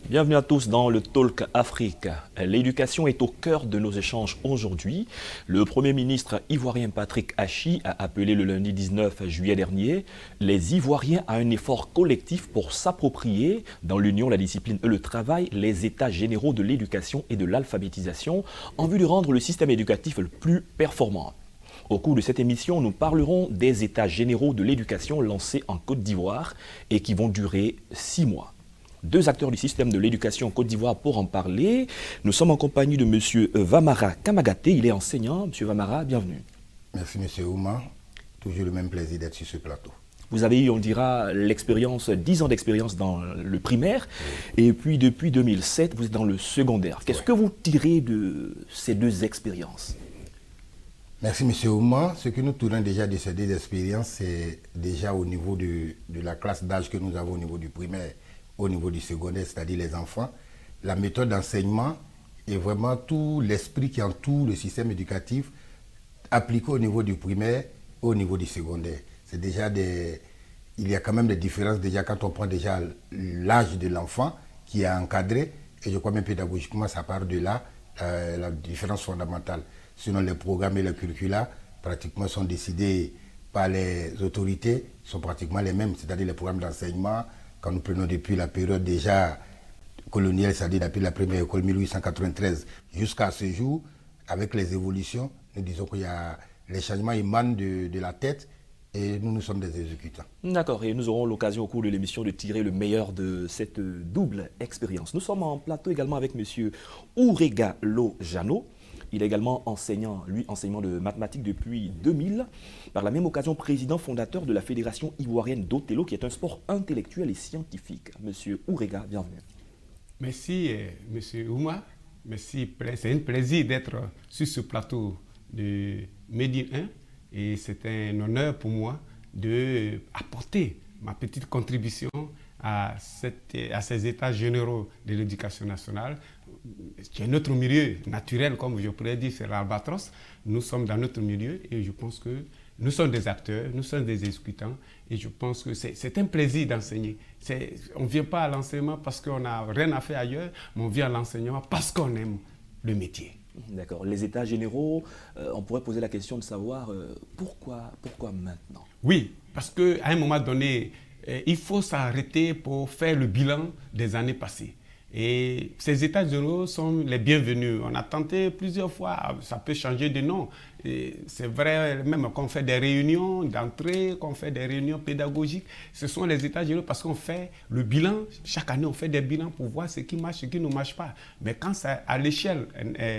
Bienvenue à tous dans le Talk Afrique. L'éducation est au cœur de nos échanges aujourd'hui. Le Premier ministre ivoirien Patrick Achi a appelé le lundi 19 juillet dernier les Ivoiriens à un effort collectif pour s'approprier, dans l'union, la discipline et le travail, les états généraux de l'éducation et de l'alphabétisation en vue de rendre le système éducatif le plus performant. Au cours de cette émission, nous parlerons des états généraux de l'éducation lancés en Côte d'Ivoire et qui vont durer 6 mois. Deux acteurs du système de l'éducation en Côte d'Ivoire pour en parler. Nous sommes en compagnie de M. Vamara Kamagate, il est enseignant. M. Vamara, bienvenue. Merci M. Ouma, toujours le même plaisir d'être sur ce plateau. Vous avez eu, on dira, l'expérience, 10 ans d'expérience dans le primaire, et puis depuis 2007, vous êtes dans le secondaire. Qu'est-ce que vous tirez de ces deux expériences? Merci M. Ouma. Ce que nous tirons déjà de ces deux expériences, c'est déjà au niveau de la classe d'âge que nous avons au niveau du primaire, au niveau du secondaire, c'est-à-dire les enfants. La méthode d'enseignement est vraiment tout l'esprit qui entoure le système éducatif appliqué au niveau du primaire et au niveau du secondaire. C'est déjà il y a quand même des différences déjà quand on prend déjà l'âge de l'enfant qui est encadré, et je crois même pédagogiquement ça part de là, la différence fondamentale. Sinon les programmes et les curricula pratiquement sont décidés par les autorités, sont pratiquement les mêmes, c'est-à-dire les programmes d'enseignement. Quand nous prenons depuis la période déjà coloniale, c'est-à-dire depuis la première école 1893 jusqu'à ce jour, avec les évolutions, nous disons qu'il y a les changements émanent de la tête et nous sommes des exécutants. D'accord, et nous aurons l'occasion au cours de l'émission de tirer le meilleur de cette double expérience. Nous sommes en plateau également avec M. Ourega Lojano. Il est également enseignant, enseignement de mathématiques depuis 2000. Par la même occasion, président fondateur de la Fédération ivoirienne d'Othello, qui est un sport intellectuel et scientifique. Monsieur Ourega, bienvenue. Merci, Monsieur Ouma. Merci, c'est un plaisir d'être sur ce plateau de Medi 1 et c'est un honneur pour moi d'apporter ma petite contribution à ces états généraux de l'éducation nationale. C'est notre milieu naturel, comme je pourrais dire, c'est l'albatros. Nous sommes dans notre milieu et je pense que nous sommes des acteurs, nous sommes des exécutants et je pense que c'est un plaisir d'enseigner. On ne vient pas à l'enseignement parce qu'on n'a rien à faire ailleurs, mais on vient à l'enseignement parce qu'on aime le métier. D'accord. Les états généraux, on pourrait poser la question de savoir pourquoi maintenant? Oui, parce qu'à un moment donné, il faut s'arrêter pour faire le bilan des années passées. Et ces états généraux sont les bienvenus. On a tenté plusieurs fois, ça peut changer de nom. C'est vrai, même qu'on fait des réunions d'entrée, qu'on fait des réunions pédagogiques, ce sont les états généraux parce qu'on fait le bilan. Chaque année, on fait des bilans pour voir ce qui marche, ce qui ne marche pas. Mais quand c'est à l'échelle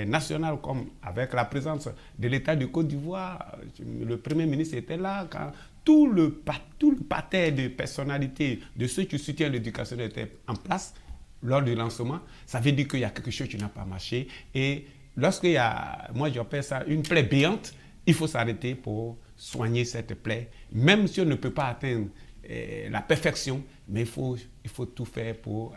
nationale, comme avec la présence de l'État de Côte d'Ivoire, le Premier ministre était là, quand tout le parterre de personnalités de ceux qui soutiennent l'éducation était en place, lors du lancement, ça veut dire qu'il y a quelque chose qui n'a pas marché. Et lorsqu'il y a, moi j'appelle ça une plaie béante, il faut s'arrêter pour soigner cette plaie. Même si on ne peut pas atteindre la perfection, mais il faut tout faire pour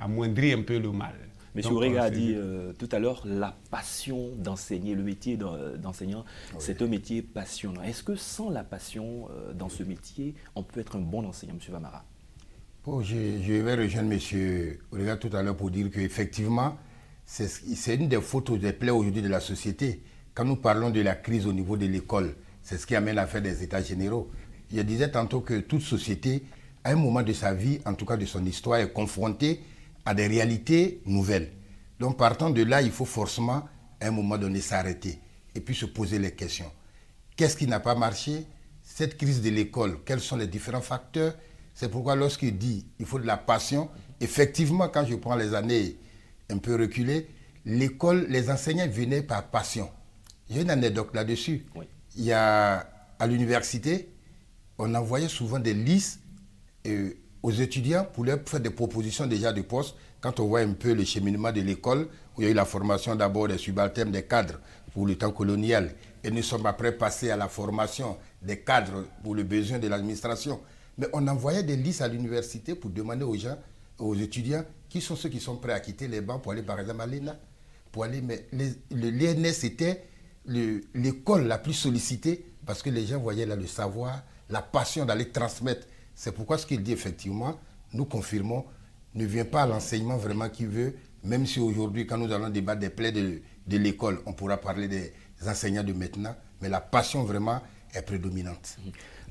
amoindrir un peu le mal. M. Ourega a dit tout à l'heure, la passion d'enseigner, le métier d'enseignant, oui, c'est un métier passionnant. Est-ce que sans la passion dans ce métier, on peut être un bon enseignant, M. Vamara? Bon, je vais rejoindre M. Ourega tout à l'heure pour dire qu'effectivement, c'est une des fautes, des plaies aujourd'hui de la société. Quand nous parlons de la crise au niveau de l'école, c'est ce qui amène à faire des états généraux. Je disais tantôt que toute société, à un moment de sa vie, en tout cas de son histoire, est confrontée à des réalités nouvelles. Donc partant de là, il faut forcément, à un moment donné, s'arrêter et puis se poser les questions. Qu'est-ce qui n'a pas marché? Cette crise de l'école, quels sont les différents facteurs? C'est pourquoi lorsqu'il dit qu'il faut de la passion, effectivement, quand je prends les années un peu reculées, l'école, les enseignants venaient par passion. J'ai une anecdote là-dessus. Oui. Il y a, à l'université, on envoyait souvent des listes aux étudiants pour leur faire des propositions déjà de poste. Quand on voit un peu le cheminement de l'école, où il y a eu la formation d'abord des subalternes, des cadres pour le temps colonial, et nous sommes après passés à la formation des cadres pour le besoin de l'administration. Mais on envoyait des listes à l'université pour demander aux gens, aux étudiants, qui sont ceux qui sont prêts à quitter les bancs pour aller par exemple à l'ENA. Mais l'ENS était l'école la plus sollicitée parce que les gens voyaient là le savoir, la passion d'aller transmettre. C'est pourquoi ce qu'il dit effectivement, nous confirmons, ne vient pas à l'enseignement vraiment qui veut, même si aujourd'hui, quand nous allons débattre des plaies de l'école, on pourra parler des enseignants de maintenant, mais la passion vraiment est prédominante.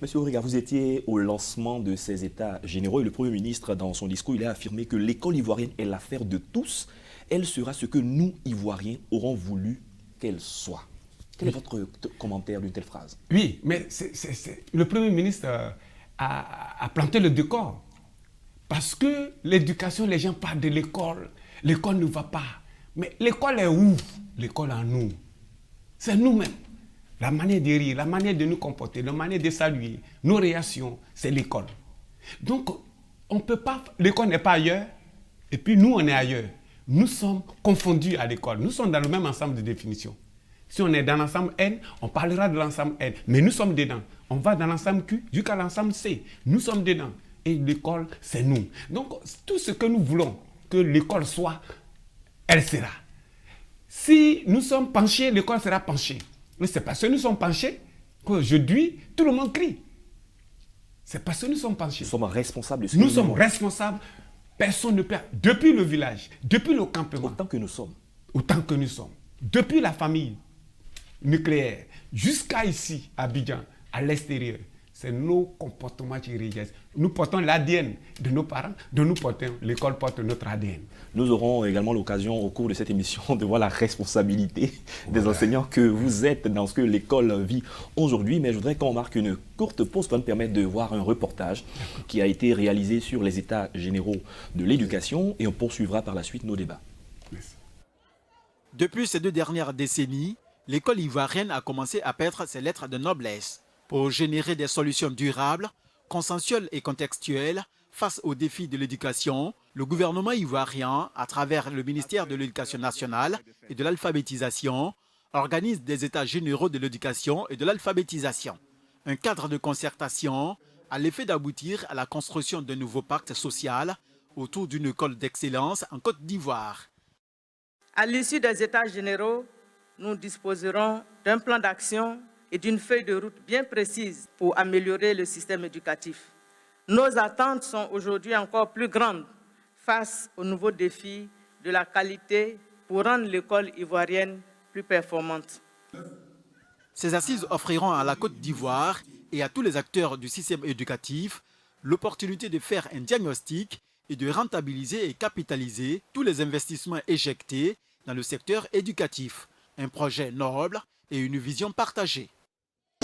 Monsieur Auriga, vous étiez au lancement de ces états généraux et le Premier ministre, dans son discours, il a affirmé que l'école ivoirienne est l'affaire de tous. Elle sera ce que nous, Ivoiriens, aurons voulu qu'elle soit. Quel est votre commentaire d'une telle phrase? Oui, mais le Premier ministre a planté le décor. Parce que l'éducation, les gens parlent de l'école. L'école ne va pas. Mais l'école est où? L'école en nous. C'est nous-mêmes. La manière de rire, la manière de nous comporter, la manière de saluer, nos réactions, c'est l'école. Donc, on peut pas. L'école n'est pas ailleurs, et puis nous, on est ailleurs. Nous sommes confondus à l'école. Nous sommes dans le même ensemble de définitions. Si on est dans l'ensemble N, on parlera de l'ensemble N. Mais nous sommes dedans. On va dans l'ensemble Q jusqu'à l'ensemble C. Nous sommes dedans. Et l'école, c'est nous. Donc, tout ce que nous voulons que l'école soit, elle sera. Si nous sommes penchés, l'école sera penchée. Mais c'est parce que nous sommes penchés qu'aujourd'hui, tout le monde crie. C'est parce que nous sommes penchés. Nous sommes responsables de ce Nous sommes responsables. Personne ne perd. Depuis le village, depuis le campement. Autant que nous sommes. Autant que nous sommes. Depuis la famille nucléaire, jusqu'à ici, à Abidjan, à l'extérieur. C'est nos comportements qui régissent. Nous portons l'ADN de nos parents, dont nous portons, l'école porte notre ADN. Nous aurons également l'occasion au cours de cette émission de voir la responsabilité des enseignants que vous êtes dans ce que l'école vit aujourd'hui. Mais je voudrais qu'on marque une courte pause pour nous permettre de voir un reportage qui a été réalisé sur les états généraux de l'éducation et on poursuivra par la suite nos débats. Merci. Depuis ces 2 dernières décennies, l'école ivoirienne a commencé à perdre ses lettres de noblesse. Pour générer des solutions durables, consensuelles et contextuelles face aux défis de l'éducation, le gouvernement ivoirien, à travers le ministère de l'Éducation nationale et de l'alphabétisation, organise des états généraux de l'éducation et de l'alphabétisation. Un cadre de concertation à l'effet d'aboutir à la construction d'un nouveau pacte social autour d'une école d'excellence en Côte d'Ivoire. À l'issue des états généraux, nous disposerons d'un plan d'action et d'une feuille de route bien précise pour améliorer le système éducatif. Nos attentes sont aujourd'hui encore plus grandes face aux nouveaux défis de la qualité pour rendre l'école ivoirienne plus performante. Ces assises offriront à la Côte d'Ivoire et à tous les acteurs du système éducatif l'opportunité de faire un diagnostic et de rentabiliser et capitaliser tous les investissements éjectés dans le secteur éducatif. Un projet noble et une vision partagée.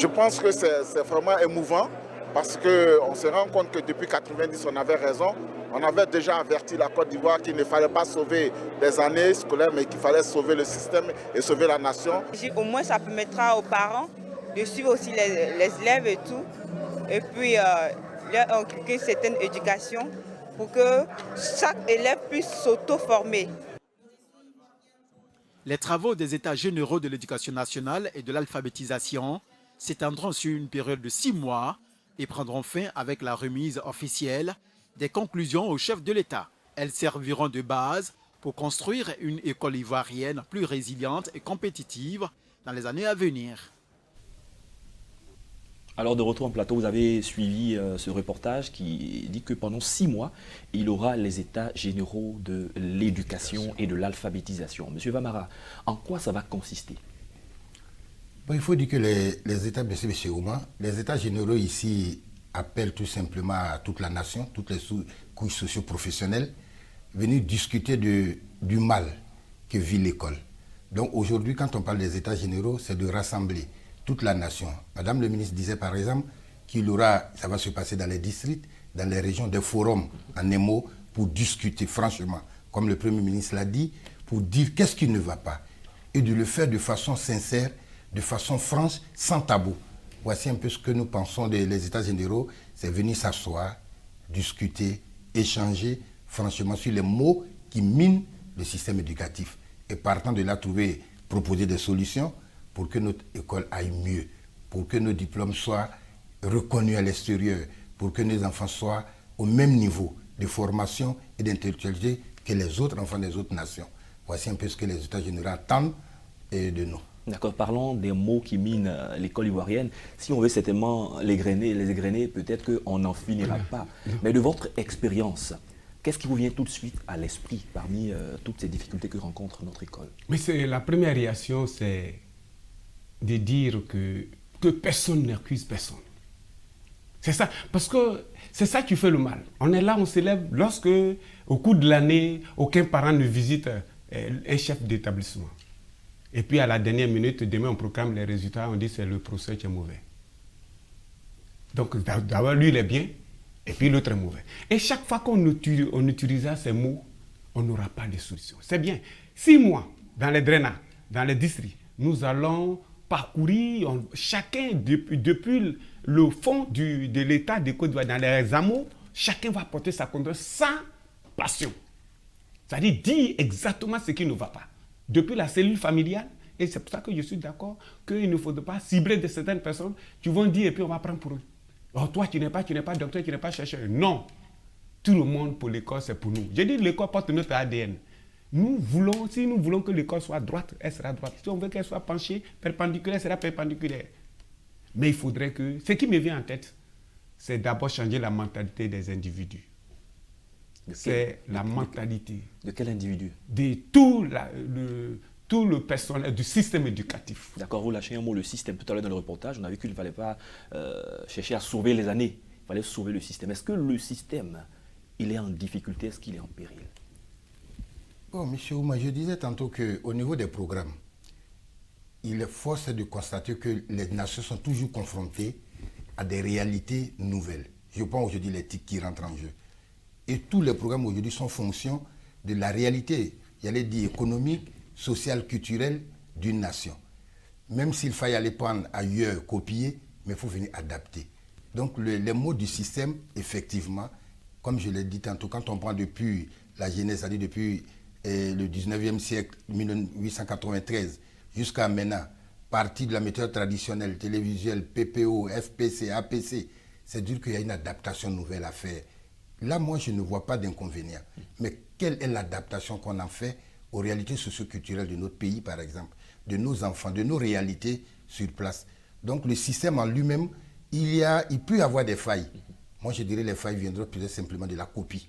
Je pense que c'est vraiment émouvant parce qu'on se rend compte que depuis 1990, on avait raison. On avait déjà averti la Côte d'Ivoire qu'il ne fallait pas sauver des années scolaires, mais qu'il fallait sauver le système et sauver la nation. Au moins, ça permettra aux parents de suivre aussi les élèves et tout, et puis leur inculquer certaines éducations pour que chaque élève puisse s'auto-former. Les travaux des états généraux de l'éducation nationale et de l'alphabétisation s'étendront sur une période de 6 mois et prendront fin avec la remise officielle des conclusions au chef de l'État. Elles serviront de base pour construire une école ivoirienne plus résiliente et compétitive dans les années à venir. Alors de retour en plateau, vous avez suivi ce reportage qui dit que pendant 6 mois, il aura les états généraux de l'éducation et de l'alphabétisation. Monsieur Vamara, en quoi ça va consister? Bon, il faut dire que les états, M. Ouma, les états généraux ici appellent tout simplement à toute la nation, toutes les couches socio-professionnelles, venir discuter du mal que vit l'école. Donc aujourd'hui, quand on parle des états généraux, c'est de rassembler toute la nation. Madame le ministre disait par exemple qu'il aura, ça va se passer dans les districts, dans les régions, des forums en émo pour discuter franchement, comme le Premier ministre l'a dit, pour dire qu'est-ce qui ne va pas et de le faire de façon sincère, de façon franche, sans tabou. Voici un peu ce que nous pensons des états généraux, c'est venir s'asseoir, discuter, échanger franchement sur les mots qui minent le système éducatif et partant de là proposer des solutions pour que notre école aille mieux, pour que nos diplômes soient reconnus à l'extérieur, pour que nos enfants soient au même niveau de formation et d'intellectualité que les autres enfants des autres nations. Voici un peu ce que les États généraux attendent de nous. D'accord, parlons des mots qui minent l'école ivoirienne. Si on veut certainement les égrener, peut-être qu'on n'en finira pas. Mais de votre expérience, qu'est-ce qui vous vient tout de suite à l'esprit parmi toutes ces difficultés que rencontre notre école? Mais la première réaction, c'est de dire que personne n'accuse personne. C'est ça, parce que c'est ça qui fait le mal. On est là, on s'élève lorsque, au cours de l'année, aucun parent ne visite un chef d'établissement. Et puis à la dernière minute, demain on proclame les résultats, on dit que c'est le professeur qui est mauvais. Donc d'abord lui il est bien, et puis l'autre est mauvais. Et chaque fois qu'on utilisera ces mots, on n'aura pas de solution. C'est bien. 6 mois dans les drainages, dans les districts, nous allons parcourir, chacun depuis le fond de l'État de Côte d'Ivoire, dans les hameaux, chacun va porter sa conduite sans passion. C'est-à-dire dire exactement ce qui ne va pas. Depuis la cellule familiale, et c'est pour ça que je suis d'accord qu'il ne faudrait pas cibler de certaines personnes qui vont dire et puis on va prendre pour eux. Oh, toi, tu n'es pas docteur, tu n'es pas chercheur. Non. Tout le monde pour l'école, c'est pour nous. Je dis l'école porte notre ADN. Si nous voulons que l'école soit droite, elle sera droite. Si on veut qu'elle soit penchée, perpendiculaire, elle sera perpendiculaire. Mais il faudrait que... Ce qui me vient en tête, c'est d'abord changer la mentalité des individus. C'est la mentalité. De quel individu? De tout le personnel du système éducatif. D'accord, vous lâchez un mot, le système. Tout à l'heure dans le reportage, on a vu qu'il ne fallait pas chercher à sauver les années. Il fallait sauver le système. Est-ce que le système, il est en difficulté? Est-ce qu'il est en péril? Bon, M. Ouma, je disais tantôt qu'au niveau des programmes, il est force de constater que les nations sont toujours confrontées à des réalités nouvelles. Je pense aujourd'hui l'éthique qui rentre en jeu. Et tous les programmes aujourd'hui sont en fonction de la réalité, j'allais dire économique, sociale, culturelle d'une nation. Même s'il faille aller prendre ailleurs, copier, mais il faut venir adapter. Donc les mots du système, effectivement, comme je l'ai dit tantôt, quand on prend depuis la genèse, c'est-à-dire depuis le 19e siècle, 1893, jusqu'à maintenant, partie de la méthode traditionnelle, télévisuelle, PPO, FPC, APC, c'est dire qu'il y a une adaptation nouvelle à faire. Là, moi, je ne vois pas d'inconvénient. Mais quelle est l'adaptation qu'on en fait aux réalités socio-culturelles de notre pays, par exemple, de nos enfants, de nos réalités sur place? Donc, le système en lui-même, il peut y avoir des failles. Moi, je dirais que les failles viendront peut-être simplement de la copie.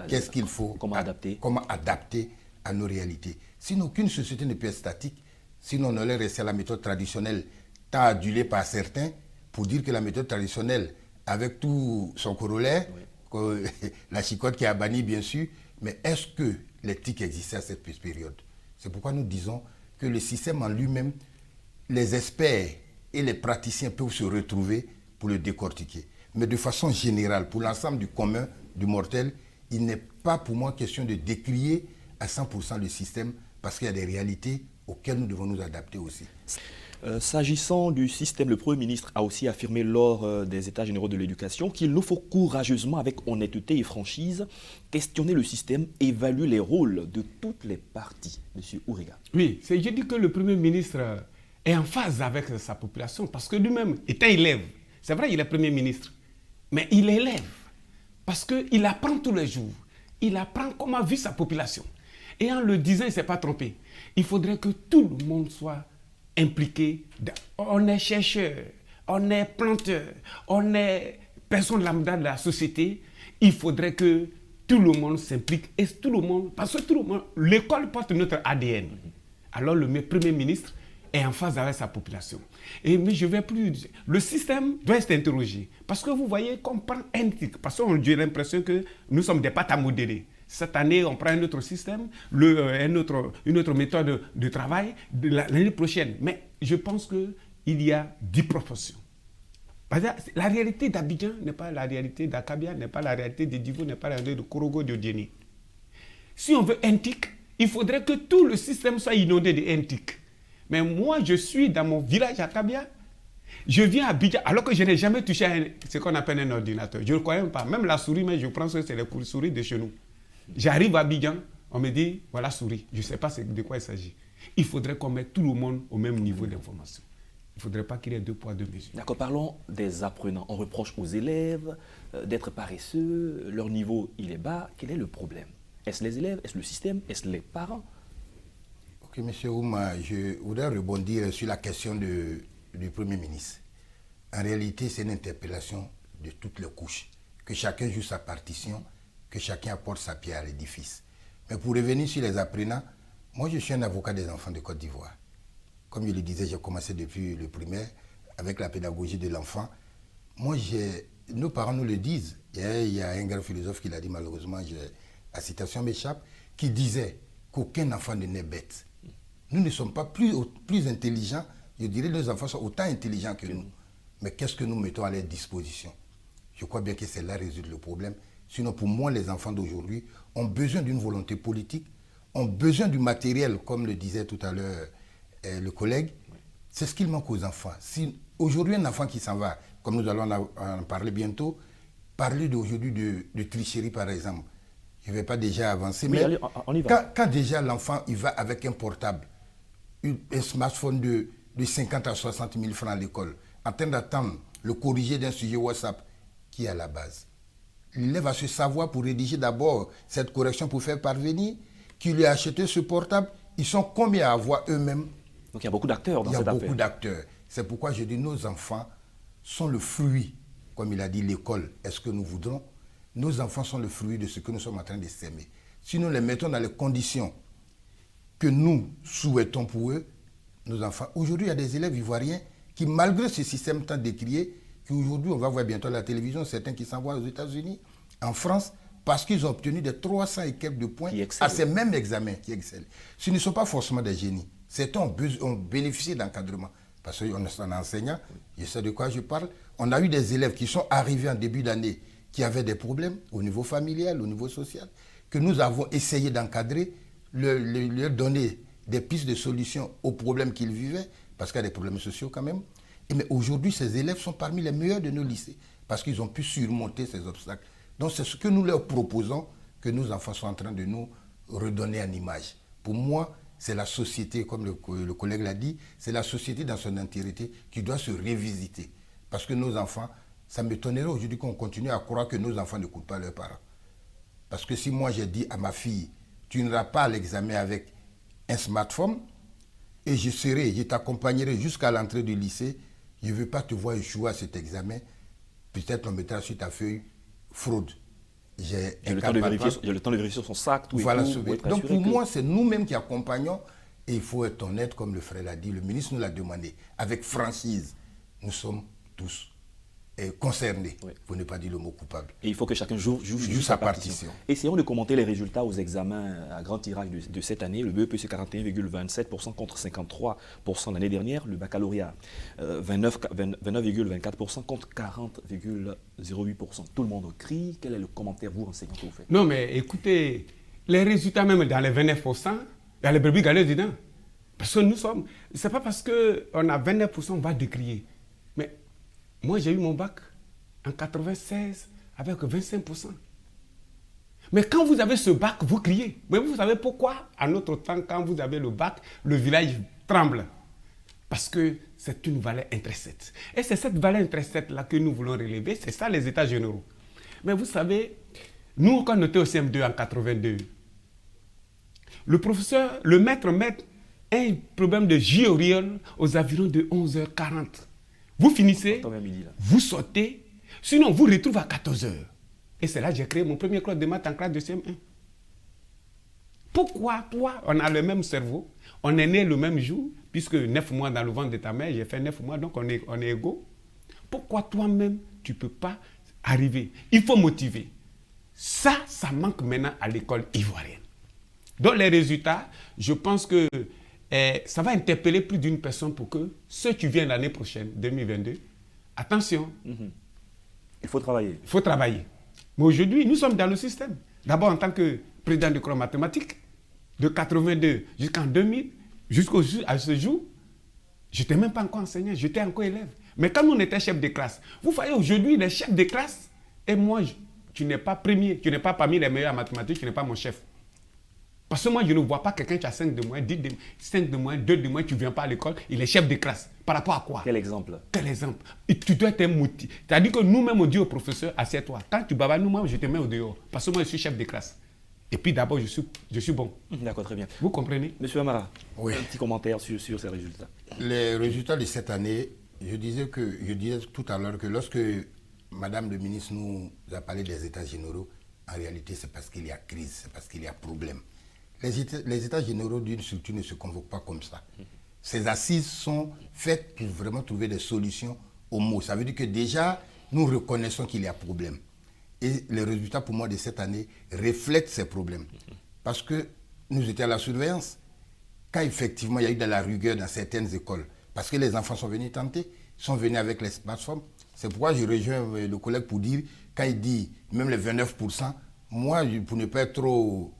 Qu'est-ce qu'il faut? Comment adapter? Comment adapter à nos réalités? Sinon, aucune société ne peut être statique. Sinon, on allait rester à la méthode traditionnelle, tant adulée par certains, pour dire que la méthode traditionnelle, avec tout son corollaire, la chicotte qui a banni, bien sûr, mais est-ce que l'éthique existait à cette période? C'est pourquoi nous disons que le système en lui-même, les experts et les praticiens peuvent se retrouver pour le décortiquer. Mais de façon générale, pour l'ensemble du commun, du mortel, il n'est pas pour moi question de décrier à 100% le système parce qu'il y a des réalités auxquelles nous devons nous adapter aussi. S'agissant du système, le Premier ministre a aussi affirmé lors des États généraux de l'éducation qu'il nous faut courageusement, avec honnêteté et franchise, questionner le système, évaluer les rôles de toutes les parties. Monsieur Ouriga. Oui, je dis que le Premier ministre est en phase avec sa population parce que lui-même étant élève, c'est vrai il est Premier ministre, mais il est élève parce qu'il apprend tous les jours. Il apprend comment vit sa population. Et en le disant, il ne s'est pas trompé. Il faudrait que tout le monde soit impliqué. On est chercheur, on est planteur, on est personne lambda de la société. Il faudrait que tout le monde s'implique. Et tout le monde, parce que tout le monde, l'école porte notre ADN. Alors le Premier ministre est en phase avec sa population. Mais je ne vais plus... Le système doit être interrogé. Parce que vous voyez qu'on prend un titre. Parce qu'on a l'impression que nous sommes des pâtes à modérer. Cette année, on prend un autre système, une autre méthode de travail l'année prochaine. Mais je pense qu'il y a disproportion. La réalité d'Abidjan n'est pas la réalité d'Akabia, n'est pas la réalité de Divo, n'est pas la réalité de Korogo, de Diéni. Si on veut un tic, il faudrait que tout le système soit inondé de tic. Mais moi, je suis dans mon village Akabia, je viens à Abidjan, alors que je n'ai jamais touché à ce qu'on appelle un ordinateur. Je ne crois même pas. Même la souris, mais je pense que c'est les souris de chez nous. J'arrive à Abidjan, on me dit, voilà souris. Je ne sais pas de quoi il s'agit. Il faudrait qu'on mette tout le monde au même niveau d'information. Il ne faudrait pas qu'il y ait 2 poids, 2 mesures. D'accord, parlons des apprenants. On reproche aux élèves d'être paresseux, leur niveau il est bas. Quel est le problème? Est-ce les élèves? Est-ce le système? Est-ce les parents? Ok, M. Ouma, je voudrais rebondir sur la question du Premier ministre. En réalité, c'est une interpellation de toutes les couches. Que chacun joue sa partition, que chacun apporte sa pierre à l'édifice. Mais pour revenir sur les apprenants, moi je suis un avocat des enfants de Côte d'Ivoire. Comme je le disais, j'ai commencé depuis le primaire avec la pédagogie de l'enfant. Moi, nos parents nous le disent. Il y a un grand philosophe qui l'a dit, malheureusement, la citation m'échappe, qui disait qu'aucun enfant ne naît bête. Nous ne sommes pas plus intelligents, je dirais que nos enfants sont autant intelligents que nous. Mais qu'est-ce que nous mettons à leur disposition? Je crois bien que c'est là résoudre le problème. Sinon, pour moi, les enfants d'aujourd'hui ont besoin d'une volonté politique, ont besoin du matériel, comme le disait tout à l'heure le collègue. C'est ce qu'il manque aux enfants. Si aujourd'hui, un enfant qui s'en va, comme nous allons en parler bientôt, parler d'aujourd'hui de tricherie, par exemple. Je ne vais pas déjà avancer, oui, mais allez, on y va. Quand déjà l'enfant il va avec un portable, un smartphone de 50 à 60 000 francs à l'école, en train d'attendre le corrigé d'un sujet WhatsApp, qui est à la base. L'élève a ce savoir pour rédiger d'abord cette correction pour faire parvenir, qui lui a acheté ce portable. Ils sont combien à avoir eux-mêmes? Donc il y a beaucoup d'acteurs dans cette affaire. Il y a beaucoup d'acteurs. C'est pourquoi je dis nos enfants sont le fruit, comme il a dit l'école, est-ce que nous voudrons? Nos enfants sont le fruit de ce que nous sommes en train de s'aimer. Si nous les mettons dans les conditions que nous souhaitons pour eux, nos enfants. Aujourd'hui, il y a des élèves ivoiriens qui, malgré ce système tant décrié, qu'aujourd'hui, on va voir bientôt à la télévision, certains qui s'envoient aux États-Unis, en France, parce qu'ils ont obtenu des 300 et quelques de points à ces mêmes examens qui excellent. Ce ne sont pas forcément des génies. Certains ont bénéficié d'encadrement. Parce qu'on est un enseignant, je sais de quoi je parle. On a eu des élèves qui sont arrivés en début d'année, qui avaient des problèmes au niveau familial, au niveau social, que nous avons essayé d'encadrer, leur donner des pistes de solutions aux problèmes qu'ils vivaient, parce qu'il y a des problèmes sociaux quand même. Mais aujourd'hui, ces élèves sont parmi les meilleurs de nos lycées, parce qu'ils ont pu surmonter ces obstacles. Donc c'est ce que nous leur proposons, que nos enfants sont en train de nous redonner en image. Pour moi, c'est la société, comme le collègue l'a dit, c'est la société dans son entièreté qui doit se révisiter. Parce que nos enfants, ça m'étonnerait aujourd'hui qu'on continue à croire que nos enfants n'écoutent pas leurs parents. Parce que si moi j'ai dit à ma fille, tu n'iras pas à l'examen avec un smartphone, et je t'accompagnerai jusqu'à l'entrée du lycée, je ne veux pas te voir échouer à cet examen, peut-être on mettra sur ta feuille fraude. J'ai le temps de vérifier son sac, tout voilà, et tout. Donc pour moi, c'est nous-mêmes qui accompagnons, et il faut être honnête, comme le frère l'a dit, le ministre nous l'a demandé, avec franchise, nous sommes tous concernés, pour ne pas dire le mot coupable. Et il faut que chacun joue sa partition. Essayons de commenter les résultats aux examens à grand tirage de cette année. Le BEP, c'est 41,27% contre 53% l'année dernière. Le baccalauréat, 29,24% contre 40,08%. Tout le monde crie. Quel est le commentaire, vous, enseignants, que vous faites? Non, mais écoutez, les résultats, même dans les 29%, il y a les brebis galeuses dedans. Parce que nous sommes... C'est pas parce qu'on a 29%, on va décrier. Mais moi, j'ai eu mon bac en 96 avec 25%. Mais quand vous avez ce bac, vous criez. Mais vous savez pourquoi? À notre temps, quand vous avez le bac, le village tremble. Parce que c'est une valeur intrinsèque. Et c'est cette valeur intrinsèque-là que nous voulons relever. C'est ça les états généraux. Mais vous savez, nous, quand on était au CM2 en 82, le maître met un problème de J-Orion aux environs de 11h40. Vous finissez, vous sortez, sinon vous retrouvez à 14h. Et c'est là que j'ai créé mon premier club de maths en classe de CM1. Pourquoi toi, on a le même cerveau, on est né le même jour, puisque 9 mois dans le ventre de ta mère, j'ai fait 9 mois, donc on est égaux. Pourquoi toi-même, tu ne peux pas arriver? Il faut motiver. Ça manque maintenant à l'école ivoirienne. Donc les résultats, je pense que ça va interpeller plus d'une personne pour que ceux qui viennent l'année prochaine, 2022, attention. Il faut travailler. Il faut travailler. Mais aujourd'hui, nous sommes dans le système. D'abord, en tant que président de cours mathématiques, de 82 jusqu'en 2000, à ce jour, je n'étais même pas encore enseignant, j'étais encore élève. Mais quand on était chef de classe, vous voyez aujourd'hui, les chefs de classe, et moi, tu n'es pas premier, tu n'es pas parmi les meilleurs en mathématiques, tu n'es pas mon chef. Parce que moi, je ne vois pas quelqu'un qui a 5 de moins, 5 de moins, 2 de moins, tu ne viens pas à l'école, il est chef de classe. Par rapport à quoi? Quel exemple? Quel exemple? Et tu dois être motivé. C'est-à-dire que nous-mêmes, on dit au professeur, assieds-toi. Quand tu bavardes, nous-mêmes, je te mets au dehors. Parce que moi, je suis chef de classe. Et puis d'abord, je suis bon. D'accord, très bien. Vous comprenez? Monsieur Amara, Oui. un petit commentaire sur ces résultats. Les résultats de cette année, je disais tout à l'heure que lorsque Madame le ministre nous a parlé des États généraux, en réalité, c'est parce qu'il y a crise, c'est parce qu'il y a problème. Les États généraux d'une structure ne se convoquent pas comme ça. Ces assises sont faites pour vraiment trouver des solutions aux maux. Ça veut dire que déjà, nous reconnaissons qu'il y a problème. Et les résultats pour moi de cette année reflètent ces problèmes. Parce que nous étions à la surveillance. Quand effectivement il y a eu de la rigueur dans certaines écoles, parce que les enfants sont venus tenter, sont venus avec les smartphones. C'est pourquoi je rejoins le collègue pour dire, quand il dit même les 29%, moi, pour ne pas être trop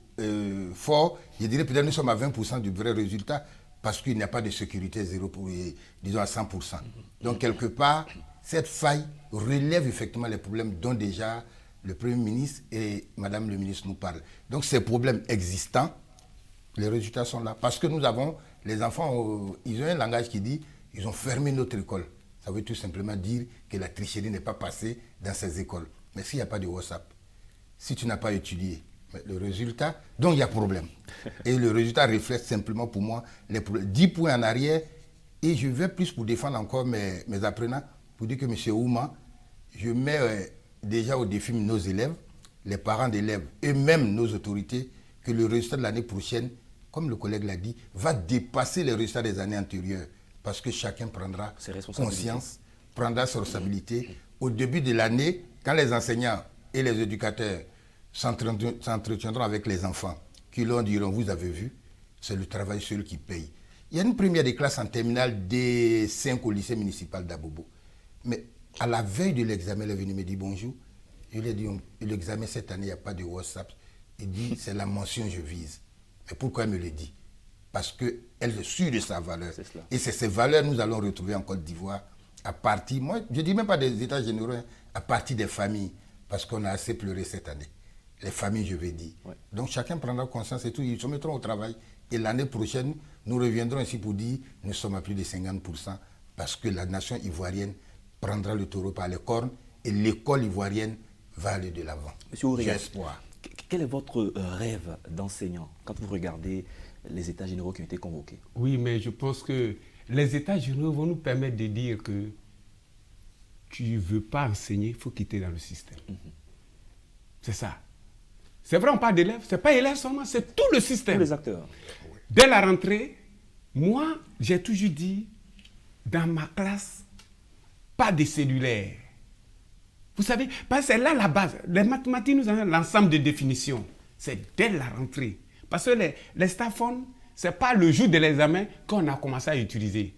fort, je dirais peut-être nous sommes à 20% du vrai résultat, parce qu'il n'y a pas de sécurité zéro, disons à 100%. Donc quelque part, cette faille relève effectivement les problèmes dont déjà le Premier ministre et Madame le ministre nous parlent. Donc ces problèmes existants, les résultats sont là. Parce que nous avons, les enfants, ils ont un langage qui dit, ils ont fermé notre école. Ça veut tout simplement dire que la tricherie n'est pas passée dans ces écoles. Mais s'il n'y a pas de WhatsApp, si tu n'as pas étudié, le résultat, donc il y a problème. Et le résultat reflète simplement pour moi les problèmes. 10 points en arrière, et je vais plus pour défendre encore mes apprenants, pour dire que M. Ouma, je mets déjà au défi nos élèves, les parents d'élèves et même nos autorités, que le résultat de l'année prochaine, comme le collègue l'a dit, va dépasser les résultats des années antérieures. Parce que chacun prendra conscience, prendra ses responsabilités. Au début de l'année, quand les enseignants et les éducateurs s'entretiendront avec les enfants, qui leur diront, vous avez vu, c'est le travail seul qui paye. Il y a une première des classes en terminale D5 au lycée municipal d'Abobo. Mais à la veille de l'examen, elle est venue me dire bonjour. Je lui ai dit, l'examen cette année, il n'y a pas de WhatsApp. Il dit, c'est la mention je vise. Mais pourquoi elle me le dit? Parce qu'elle est sûre de sa valeur. Et c'est ces valeurs que nous allons retrouver en Côte d'Ivoire à partir, moi je ne dis même pas des États généraux, à partir des familles. Parce qu'on a assez pleuré cette année. Les familles, je vais dire. Ouais. Donc chacun prendra conscience et tout, ils se mettront au travail. Et l'année prochaine, nous reviendrons ici pour dire, nous sommes à plus de 50%, parce que la nation ivoirienne prendra le taureau par les cornes et l'école ivoirienne va aller de l'avant. Monsieur Ourega, j'ai espoir. Quel est votre rêve d'enseignant quand vous regardez les États généraux qui ont été convoqués? Oui, mais je pense que les États généraux vont nous permettre de dire que tu ne veux pas enseigner, il faut quitter dans le système. C'est ça. C'est vrai, on parle d'élèves, ce n'est pas élèves seulement, c'est tout le système. Tous les acteurs. Dès la rentrée, moi, j'ai toujours dit, dans ma classe, pas de cellulaire. Vous savez, parce que c'est là la base. Les mathématiques, nous avons l'ensemble de définitions. C'est dès la rentrée. Parce que les smartphones, ce n'est pas le jour de l'examen qu'on a commencé à utiliser.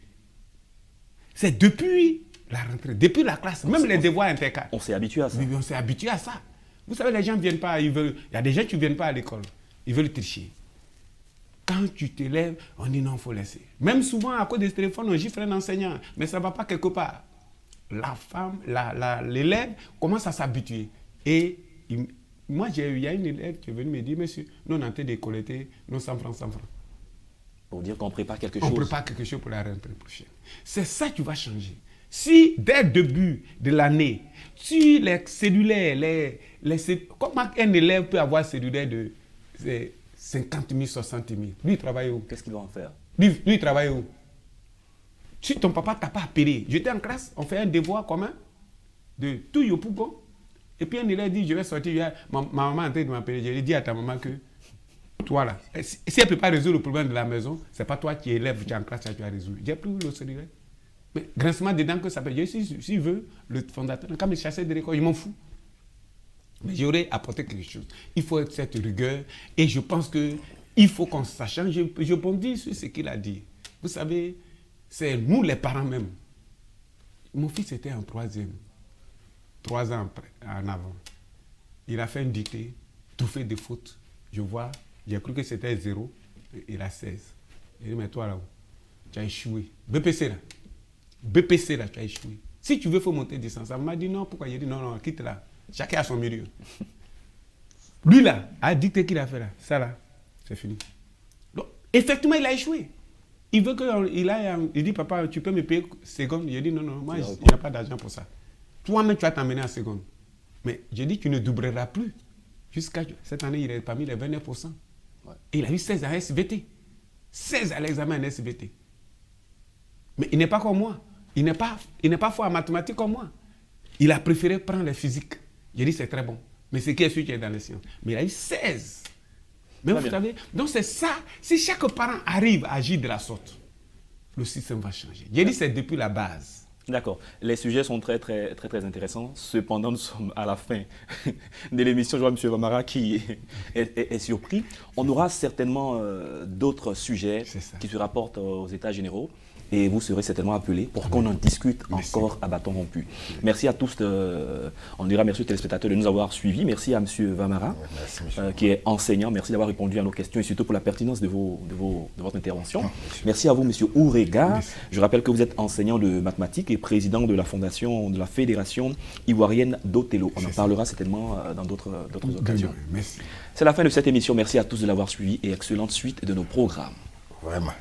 C'est depuis la rentrée, depuis la classe, même les devoirs intercalaires. On s'est habitué à ça. Oui, on s'est habitué à ça. Vous savez, les gens ne viennent pas, il y a des gens qui ne viennent pas à l'école. Ils veulent tricher. Quand tu te lèves, on dit non, il faut laisser. Même souvent, à cause des téléphones, on gifle un enseignant. Mais ça ne va pas quelque part. La femme, l'élève commence à s'habituer. Et moi, il y a une élève qui est venue me dire, monsieur, nous, on est en train de collecter nos 100 francs, 100 francs. Pour dire qu'on prépare quelque chose. On prépare quelque chose pour la rentrée prochaine. C'est ça qui va changer. Si, dès le début de l'année, si les cellulaires, comment un élève peut avoir un cellulaire de 50 000, 60 000? Lui, il travaille où? Qu'est-ce qu'il va en faire? Lui, il travaille où? Si ton papa ne t'a pas appelé, j'étais en classe, on fait un devoir commun de tout Yopougon. Et puis un élève dit, je vais sortir, ma maman est en train de m'appeler. Je lui ai dit à ta maman que, toi là, si elle ne peut pas résoudre le problème de la maison, ce n'est pas toi qui es élève, tu es en classe, tu vas résoudre. J'ai pris le cellulaire. Mais grincement dedans que ça peut. S'il veut, le fondateur, quand il chassait de l'école, je m'en fous. Mais j'aurais apporté quelque chose. Il faut être cette rigueur et je pense qu'il faut qu'on sache. Je bondis sur ce qu'il a dit. Vous savez, c'est nous les parents même. Mon fils était en 3e, 3 ans en avant. Il a fait une dictée, tout fait des fautes. Je vois, j'ai cru que c'était 0, il a 16. Il dit, mais toi là-haut, tu as échoué. BPC là, tu as échoué. Si tu veux, il faut monter descendre. Ça m'a dit non, pourquoi? J'ai dit non, quitte là. Chacun a son milieu. Lui là, a dicté qu'il a fait là, ça là. c'est fini. Donc, effectivement, il a échoué. Il veut il dit, papa, tu peux me payer seconde. J'ai dit, non, moi, il n'y a pas d'argent pour ça. Toi-même, tu vas t'emmener en seconde. Mais j'ai dit, tu ne doubleras plus. Jusqu'à cette année, il est parmi les 29%. Ouais. Et il a eu 16 à SVT. 16 à l'examen en SVT. Mais il n'est pas comme moi. Il n'est pas fort en mathématiques comme moi. Il a préféré prendre les physiques. J'ai dit, c'est très bon. Mais c'est qui est celui qui est dans les sciences. Mais il a eu 16. Mais vous savez, donc c'est ça. Si chaque parent arrive à agir de la sorte, le système va changer. J'ai dit, c'est depuis la base. D'accord. Les sujets sont très intéressants. Cependant, nous sommes à la fin de l'émission. Je vois M. Vamara qui est surpris. On aura certainement d'autres sujets qui se rapportent aux États généraux. Et vous serez certainement appelés pour qu'on en discute encore à bâton rompu. Merci à tous, on dira merci aux téléspectateurs de nous avoir suivis. Merci à M. Vamara, qui est enseignant. Merci d'avoir répondu à nos questions et surtout pour la pertinence de votre intervention. Merci à vous, M. Ourega. Je rappelle que vous êtes enseignant de mathématiques et président de la fondation de la Fédération ivoirienne d'Othello. On en parlera certainement dans d'autres occasions. Merci. C'est la fin de cette émission. Merci à tous de l'avoir suivi et excellente suite de nos programmes. Vraiment.